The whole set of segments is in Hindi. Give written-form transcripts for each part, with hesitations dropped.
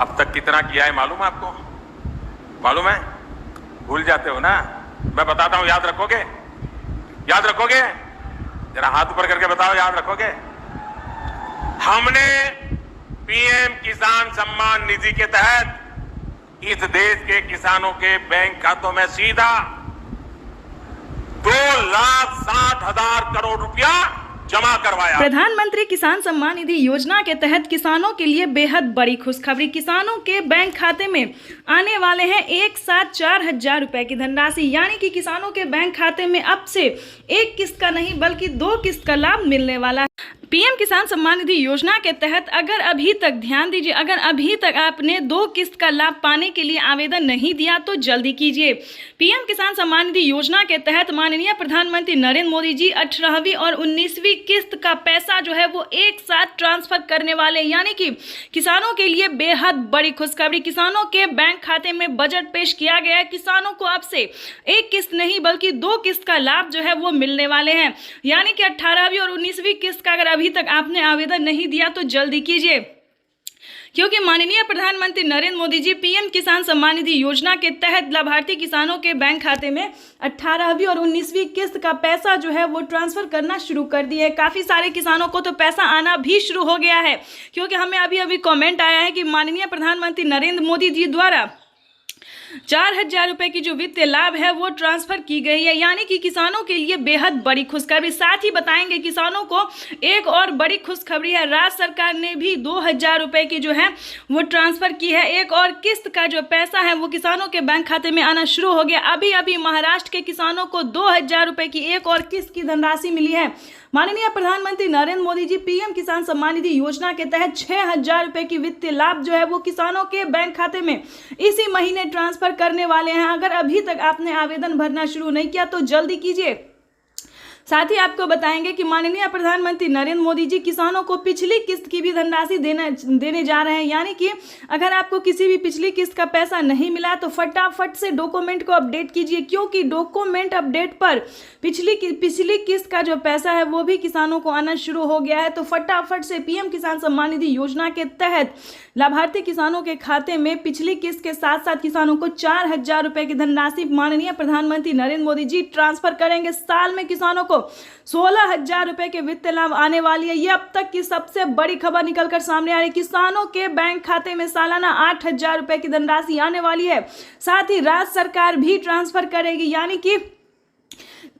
अब तक कितना किया है मालूम है आपको? मालूम है? भूल जाते हो ना? मैं बताता हूं, याद रखोगे? याद रखोगे? जरा हाथ ऊपर करके बताओ, याद रखोगे? हमने पीएम किसान सम्मान निधि के तहत इस देश के किसानों के बैंक खातों में सीधा 2,60,000 करोड़ रुपया जमा करवाया। प्रधानमंत्री किसान सम्मान निधि योजना के तहत किसानों के लिए बेहद बड़ी खुशखबरी। किसानों के बैंक खाते में आने वाले हैं एक साथ 4,000 रुपए की धनराशि, यानी कि किसानों के बैंक खाते में अब से एक किस्त का नहीं बल्कि 2 किस्त का लाभ मिलने वाला है। पीएम किसान सम्मान निधि योजना के तहत अगर अभी तक, ध्यान दीजिए, अगर अभी तक आपने 2 किस्त का लाभ पाने के लिए आवेदन नहीं दिया तो जल्दी कीजिए। पीएम किसान सम्मान निधि योजना के तहत माननीय प्रधानमंत्री नरेंद्र मोदी जी 18वीं और 19वीं किस्त का पैसा जो है वो एक साथ ट्रांसफर करने वाले, यानी कि किसानों के लिए बेहद बड़ी खुशखबरी। किसानों के बैंक खाते में बजट पेश किया गया है। किसानों को अब से एक किस्त नहीं बल्कि 2 किस्त का लाभ जो है वो मिलने वाले हैं, यानी कि 18वीं और 19वीं किस्त का अगर अभी तक आपने आवेदन नहीं दिया तो जल्दी कीजिए, क्योंकि माननीय प्रधानमंत्री नरेंद्र मोदी जी पीएम किसान सम्मान निधि योजना के तहत लाभार्थी किसानों के बैंक खाते में 18वीं और 19वीं किस्त का पैसा जो है वो ट्रांसफर करना शुरू कर दिए। काफ़ी सारे किसानों को तो पैसा आना भी शुरू हो गया है, क्योंकि हमें अभी अभी कमेंट आया है कि माननीय प्रधानमंत्री नरेंद्र मोदी जी द्वारा 4,000 रुपए की जो वित्तीय लाभ है वो ट्रांसफर की गई है, यानी कि किसानों के लिए बेहद बड़ी खुशखबरी। साथ ही बताएंगे किसानों को एक और बड़ी खुशखबरी है, राज्य सरकार ने भी 2,000 रुपए की जो है वो ट्रांसफर की है। एक और किस्त का जो पैसा है वो किसानों के बैंक खाते में आना शुरू हो गया। अभी अभी महाराष्ट्र के किसानों को 2,000 रुपए की एक और किस्त की धनराशि मिली है। माननीय प्रधानमंत्री नरेंद्र मोदी जी पीएम किसान सम्मान निधि योजना के तहत 6,000 रुपए की वित्तीय लाभ जो है वो किसानों के बैंक खाते में इसी महीने ट्रांसफर करने वाले हैं। अगर अभी तक आपने आवेदन भरना शुरू नहीं किया तो जल्दी कीजिए। साथ ही आपको बताएंगे कि माननीय प्रधानमंत्री नरेंद्र मोदी जी किसानों को पिछली किस्त की भी धनराशि देने जा रहे हैं, यानी कि अगर आपको किसी भी पिछली किस्त का पैसा नहीं मिला तो फटाफट से डॉक्यूमेंट को अपडेट कीजिए, क्योंकि डॉक्यूमेंट अपडेट पर पिछली किस्त का जो पैसा है वो भी किसानों को आना शुरू हो गया है। तो फटाफट से पीएम किसान सम्मान निधि योजना के तहत लाभार्थी किसानों के खाते में पिछली किस्त के साथ साथ किसानों को 4,000 रुपए की धनराशि माननीय प्रधानमंत्री नरेंद्र मोदी जी ट्रांसफर करेंगे। साल में किसानों को 16,000 रुपए के वित्तीय लाभ आने वाली है। ये अब तक की सबसे बड़ी खबर निकलकर सामने आ रही है। किसानों के बैंक खाते में सालाना 8,000 रुपए की धनराशि आने वाली है। साथ ही राज्य सरकार भी ट्रांसफर करेगी, यानी कि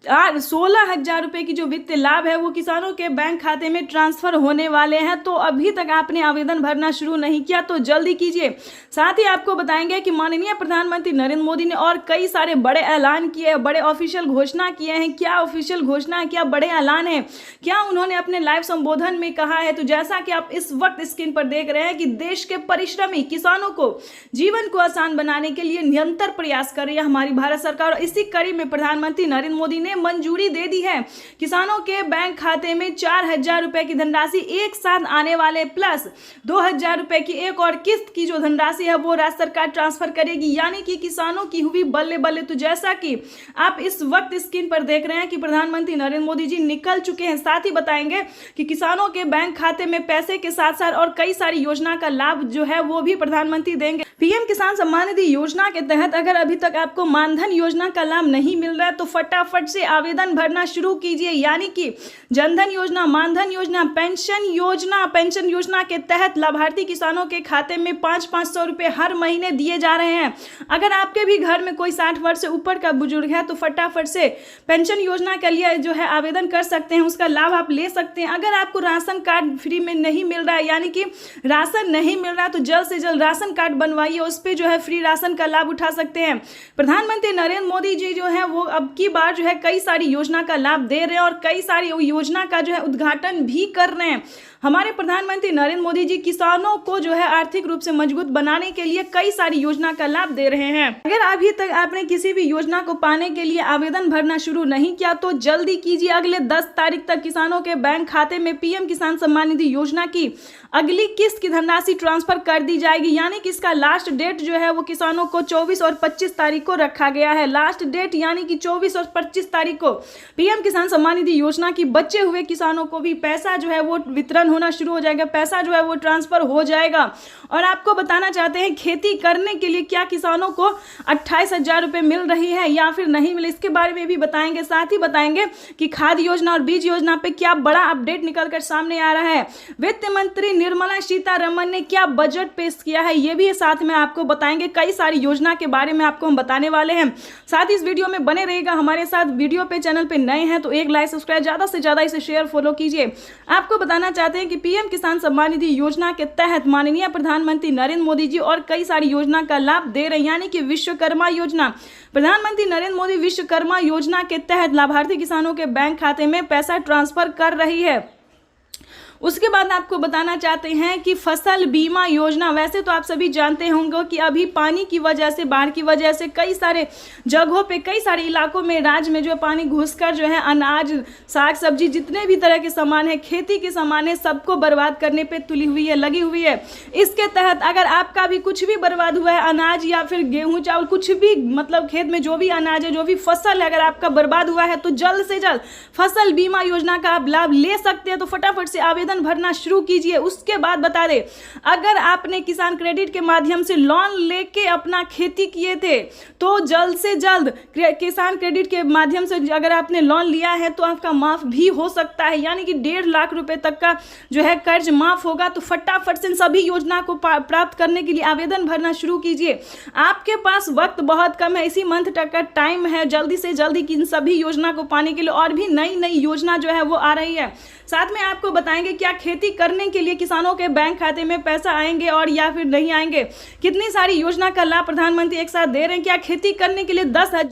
16,000 रुपए की जो वित्तीय लाभ है वो किसानों के बैंक खाते में ट्रांसफर होने वाले हैं। तो अभी तक आपने आवेदन भरना शुरू नहीं किया तो जल्दी कीजिए। साथ ही आपको बताएंगे कि माननीय प्रधानमंत्री नरेंद्र मोदी ने और कई सारे बड़े ऐलान किए, बड़े ऑफिशियल घोषणा किए हैं। क्या ऑफिशियल घोषणा है, क्या बड़े ऐलान है, क्या उन्होंने अपने लाइव संबोधन में कहा है? तो जैसा कि आप इस वक्त स्क्रीन पर देख रहे हैं कि देश के परिश्रमी किसानों को जीवन को आसान बनाने के लिए निरंतर प्रयास कर रही है हमारी भारत सरकार। और इसी कड़ी में प्रधानमंत्री नरेंद्र मोदी ने मंजूरी दे दी है। किसानों के बैंक खाते में 4,000 रुपए की धनराशि एक साथ आने वाले, प्लस 2,000 रुपए की एक और किस्त की जो धनराशि है वो राज्य सरकार ट्रांसफर करेगी, यानी कि किसानों की हुई बल्ले बल्ले। तो जैसा कि आप इस वक्त स्क्रीन पर देख रहे हैं कि प्रधानमंत्री नरेंद्र मोदी जी निकल चुके हैं। साथ ही बताएंगे कि किसानों के बैंक खाते में पैसे के साथ साथ और कई सारी योजना का लाभ जो है वो भी प्रधानमंत्री देंगे। पीएम किसान सम्मान निधि योजना के तहत अगर अभी तक आपको मानधन योजना का लाभ नहीं मिल रहा है तो फटाफट से आवेदन भरना शुरू कीजिए, यानी कि जनधन योजना, मानधन योजना, पेंशन योजना के तहत लाभार्थी किसानों के खाते में 500 रुपए हर महीने दिए जा रहे हैं। अगर आपके भी घर में कोई 60 वर्ष से ऊपर का बुजुर्ग है तो फटाफट से पेंशन योजना के लिए जो है आवेदन कर सकते हैं, उसका लाभ आप ले सकते हैं। अगर आपको राशन कार्ड फ्री में नहीं मिल रहा है, यानी कि राशन नहीं मिल रहा है, तो जल्द से जल्द राशन कार्ड बनवाइए, उस पर जो है फ्री राशन का लाभ उठा सकते हैं। प्रधानमंत्री नरेंद्र मोदी जी जो है वो अब की बार जो है कई सारी योजना का लाभ दे रहे हैं और कई सारी योजना का जो है उद्घाटन भी कर रहे हैं। हमारे प्रधानमंत्री नरेंद्र मोदी जी किसानों को जो है आर्थिक रूप से मजबूत बनाने के लिए कई सारी योजना का लाभ दे रहे हैं। अगर अभी तक आपने किसी भी योजना को पाने के लिए आवेदन भरना शुरू नहीं किया तो जल्दी कीजिए। अगले 10 तारीख तक किसानों के बैंक खाते में पीएम किसान सम्मान निधि योजना की अगली किस्त की धनराशि ट्रांसफर कर दी जाएगी, यानी कि इसका लास्ट डेट जो है वो किसानों को 24 और 25 तारीख को रखा गया है। लास्ट डेट यानी कि 24 और 25 तारीख को पीएम किसान सम्मान निधि योजना की बचे हुए किसानों को भी पैसा जो है वो वितरण होना शुरू हो जाएगा, पैसा जो है वो ट्रांसफर हो जाएगा। और आपको बताना चाहते हैं खेती करने के लिए क्या किसानों को 28,000 रुपये मिल रही है या फिर नहीं मिले, इसके बारे में भी बताएंगे। साथ ही बताएंगे कि खाद योजना और बीज योजना पे क्या बड़ा अपडेट निकल कर सामने आ रहा है। वित्त मंत्री निर्मला सीतारमण ने क्या बजट पेश किया है, ये भी साथ में आपको बताएंगे। कई सारी योजना के बारे में आपको हम बताने वाले हैं। साथ ही इस वीडियो में बने रहेगा हमारे साथ। वीडियो पे चैनल पे नए हैं तो एक लाइक सब्सक्राइब, ज़्यादा से ज़्यादा इसे शेयर फॉलो कीजिए। आपको बताना चाहते हैं कि पीएम किसान सम्मान निधि योजना के तहत माननीय प्रधानमंत्री नरेंद्र मोदी जी और कई सारी योजना का लाभ दे रहे हैं, यानी कि विश्वकर्मा योजना। प्रधानमंत्री नरेंद्र मोदी विश्वकर्मा योजना के तहत लाभार्थी किसानों के बैंक खाते में पैसा ट्रांसफर कर रही है। उसके बाद आपको बताना चाहते हैं कि फसल बीमा योजना, वैसे तो आप सभी जानते होंगे कि अभी पानी की वजह से, बाढ़ की वजह से कई सारे जगहों पे, कई सारे इलाकों में, राज्य में जो पानी घुसकर जो है अनाज, साग सब्जी, जितने भी तरह के सामान है, खेती के सामान है, सबको बर्बाद करने पे तुली हुई है, लगी हुई है। इसके तहत अगर आपका भी कुछ भी बर्बाद हुआ है, अनाज या फिर गेहूँ चावल, कुछ भी मतलब खेत में जो भी अनाज है, जो भी फसल है, अगर आपका बर्बाद हुआ है तो जल्द से जल्द फसल बीमा योजना का आप लाभ ले सकते हैं। तो फटाफट से आवेदन भरना शुरू कीजिए। उसके बाद बता दें, अगर आपने किसान क्रेडिट के माध्यम से लोन लेके अपना खेती किए थे तो जल्द से जल्द किसान क्रेडिट के माध्यम से अगर आपने लोन लिया है तो आपका माफ भी हो सकता है, यानी कि 1.5 लाख रुपए तक का जो है कर्ज माफ होगा। तो फटाफट से सभी योजना को प्राप्त करने के लिए आवेदन भरना शुरू कीजिए। आपके पास वक्त बहुत कम है, इसी मंथ तक का टाइम है। जल्दी से जल्दी इन सभी योजना को पाने के लिए और भी नई नई योजना जो है वो आ रही है। साथ में आपको बताएंगे क्या खेती करने के लिए किसानों के बैंक खाते में पैसा आएंगे और या फिर नहीं आएंगे, कितनी सारी योजना का लाभ प्रधानमंत्री एक साथ दे रहे हैं, क्या खेती करने के लिए 10,000